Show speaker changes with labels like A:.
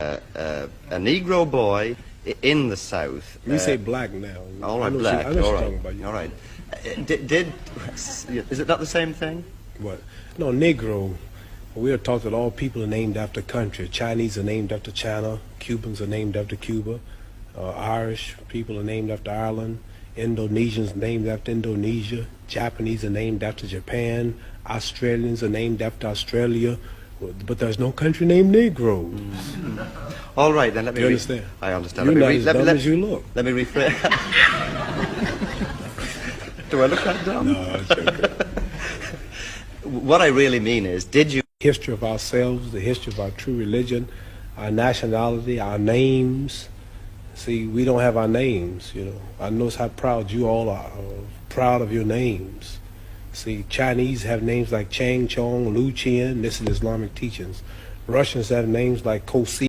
A: a Negro boy in the South.
B: We say black now.
A: All right, black. All right, all right. Is it not the same thing?
B: What? No, Negro. We are taught that all people are named after country. Chinese are named after China. Cubans are named after Cuba. Irish people are named after Ireland. Indonesians are named after Indonesia. Japanese are named after Japan. Australians are named after Australia. But there's no country named Negro.
A: All right, then let me.
B: You understand?
A: I understand.
B: You're not as dumb as you look.
A: Let me rephrase. Do I look that dumb?
B: No, it's okay.
A: What I really mean is, did you?
B: History of ourselves, the history of our true religion, our nationality, our names. See, we don't have our names, you know. I notice how proud you all are, proud of your names. See, Chinese have names like Chang Chong, Lu Qian. This is Islamic teachings. Russians have names like Kosi.